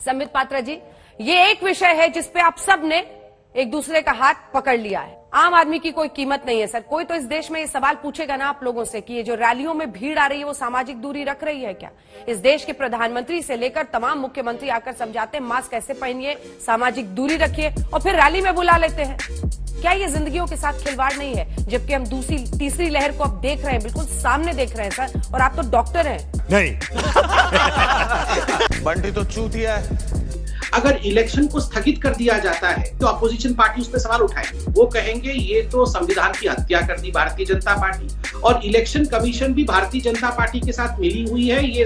संबित पात्रा जी, ये एक विषय है जिसपे आप सब ने एक दूसरे का हाथ पकड़ लिया है। आम आदमी की कोई कीमत नहीं है सर। कोई तो इस देश में ये सवाल पूछेगा ना आप लोगों से कि ये जो रैलियों में भीड़ आ रही है वो सामाजिक दूरी रख रही है क्या? इस देश के प्रधानमंत्री से लेकर तमाम मुख्यमंत्री आकर समझाते हैं मास्क कैसे पहनिए, सामाजिक दूरी रखिए, और फिर रैली में बुला लेते हैं। क्या ये जिंदगियों के साथ खिलवाड़ नहीं है? जबकि हम दूसरी तीसरी लहर को अब देख रहे हैं, बिल्कुल सामने देख रहे हैं सर, और आप तो डॉक्टर हैं। नहीं बंटी तो चूतिया है। अगर इलेक्शन को स्थगित कर दिया जाता है तो अपोजिशन पार्टी उस पर सवाल उठाएंगे। वो कहेंगे ये तो संविधान की हत्या कर दी भारतीय जनता पार्टी, और इलेक्शन कमीशन भी भारतीय जनता पार्टी के साथ मिली हुई है। ये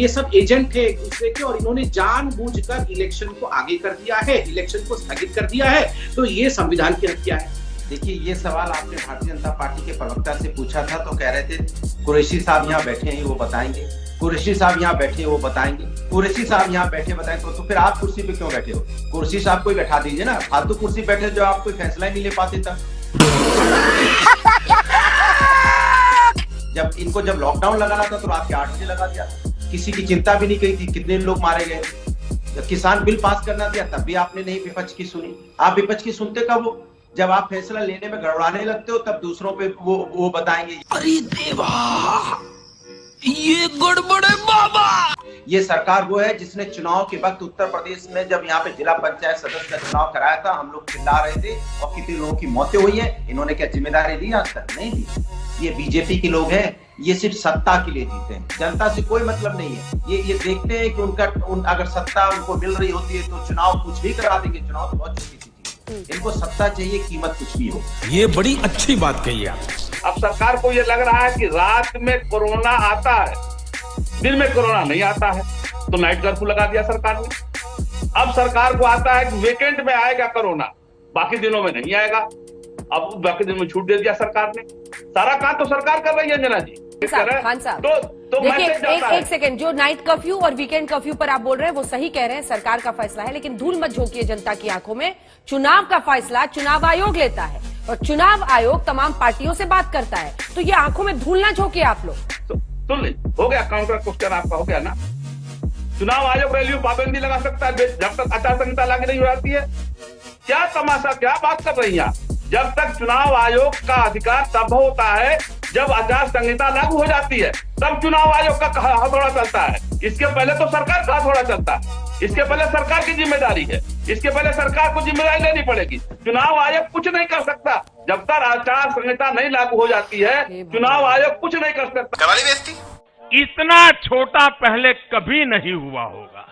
सब एजेंट है एक दूसरे के, और इन्होंने जानबूझकर इलेक्शन को आगे कर दिया है, इलेक्शन को स्थगित कर दिया है। तो ये संविधान की हत्या है। देखिए, ये सवाल आपने भारतीय जनता पार्टी के प्रवक्ता से पूछा था तो कह रहे थे कुरैशी साहब यहाँ बैठे हैं वो बताएंगे, कुरैशी साहब यहाँ बैठे वो बताएंगे, कुरैशी साहब यहाँ बैठे बताएंगे। तो फिर आप कुर्सी पे क्यों बैठे हो? कुर्सी साहब को बैठा दीजिए ना। फालतू कुर्सी बैठे जो आप कोई फैसला ही नहीं ले पाते तब। जब लॉकडाउन लगाना था तो रात के 8 बजे लगा दिया, किसी की चिंता भी नहीं की थी कितने लोग मारे गए। जब किसान बिल पास करना दिया तब भी आपने नहीं विपक्ष की सुनी। आप विपक्ष की सुनते कब हो? जब आप फैसला लेने में गड़बड़ाने लगते हो तब दूसरों पे वो बताएंगे अरे देवा ये गड़बड़े बाबा। ये सरकार वो है जिसने चुनाव के वक्त उत्तर प्रदेश में जब यहाँ पे जिला पंचायत सदस्य का चुनाव कराया था, हम लोग चिल्ला रहे थे और कितने लोगों की मौतें हुई है। इन्होंने क्या जिम्मेदारी दी? आज तक नहीं दी। ये बीजेपी के लोग हैं, ये सिर्फ सत्ता के लिए जीते हैं, जनता से कोई मतलब नहीं है। ये देखते हैं कि अगर सत्ता उनको मिल रही होती है तो चुनाव कुछ भी करा देंगे। चुनाव तो बहुत छोटी चीज है, इनको सत्ता चाहिए, कीमत कुछ भी हो। ये बड़ी अच्छी बात कही आप। अब सरकार को ये लग रहा है कि रात में कोरोना आता है, दिन में कोरोना नहीं आता है, तो नाइट कर्फ्यू लगा दिया सरकार ने। अब सरकार को आता है कि वीकेंड में आएगा कोरोना, बाकी दिनों में नहीं आएगा। अब बाकी दिनों में छूट दे दिया सरकार ने। सारा काम तो सरकार कर रही है अंजना जी। खान साहब, तो देखिए एक सेकंड, जो नाइट कर्फ्यू और वीकेंड कर्फ्यू पर आप बोल रहे हैं वो सही कह रहे हैं, सरकार का फैसला है, लेकिन धूल मत झोंकिए जनता की आंखों में। चुनाव का फैसला चुनाव आयोग लेता है और चुनाव आयोग तमाम पार्टियों से बात करता है, तो ये आंखों में धूल ना झोंकिए आप लोग। सुन हो गया काउंटर क्वेश्चन आपका, हो गया ना। चुनाव आयोग रैली में पाबंदी लगा सकता है जब तक आचार संहिता लागू नहीं हो जाती है। क्या तमाशा, क्या बात कर रही हैं? जब तक चुनाव आयोग का अधिकार तब होता है जब आचार संहिता लागू हो जाती है, तब चुनाव आयोग का हथौड़ा चलता है। इसके पहले तो सरकार का हथौड़ा चलता है। इसके पहले सरकार की जिम्मेदारी है, इसके पहले सरकार को जिम्मेदारी लेनी पड़ेगी। चुनाव आयोग कुछ नहीं कर सकता जब तक आचार संहिता नहीं लागू हो जाती है। चुनाव आयोग कुछ नहीं कर सकता। इतना छोटा पहले कभी नहीं हुआ होगा।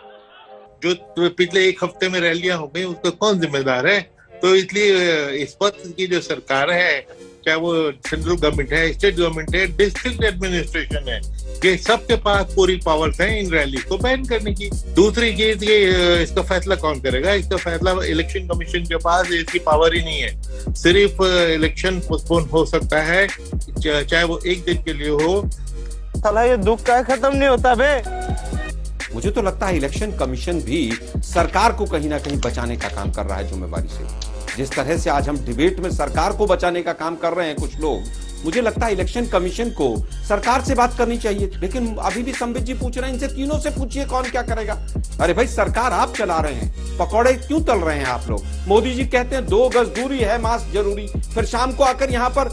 जो पिछले एक हफ्ते में रैलियां हो गई उसका कौन जिम्मेदार है? तो इसलिए इस वक्त की जो सरकार है, चाहे वो सेंट्रल गवर्नमेंट है, स्टेट गवर्नमेंट है, डिस्ट्रिक्ट एडमिनिस्ट्रेशन है, ये सबके पास पूरी पावर्स हैं इन रैली को बैन करने की। दूसरी चीज ये इसका फैसला कौन करेगा? इसका फैसला इलेक्शन कमीशन के पास इसकी पावर ही नहीं है। सिर्फ इलेक्शन पोस्टपोन हो सकता है, चाहे वो एक दिन के लिए हो। साला ये दुख का खत्म नहीं होता बे। मुझे तो लगता है इलेक्शन कमीशन भी सरकार को कहीं ना कहीं बचाने का काम कर रहा है जिम्मेवारी से। जिस तरह से आज हम डिबेट में सरकार को बचाने का काम कर रहे हैं कुछ लोग, मुझे लगता है इलेक्शन कमीशन को सरकार से बात करनी चाहिए। लेकिन अभी भी संबित जी पूछ रहे हैं, इनसे तीनों से पूछिए कौन क्या करेगा। अरे भाई, सरकार आप चला रहे हैं, पकौड़े क्यों तल रहे हैं आप लोग? मोदी जी कहते हैं 2 गज दूरी है, मास्क जरूरी, फिर शाम को आकर यहाँ पर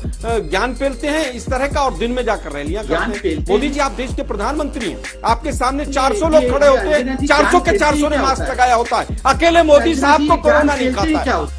ज्ञान पेलते हैं इस तरह का और दिन में जाकर रैलियां करते हैं। मोदी जी, आप देश के प्रधानमंत्री हैं, आपके सामने 400 लोग खड़े होते हैं, 400 के 400 ने मास्क लगाया होता है, अकेले मोदी साहब को कोरोना नहीं खाता है।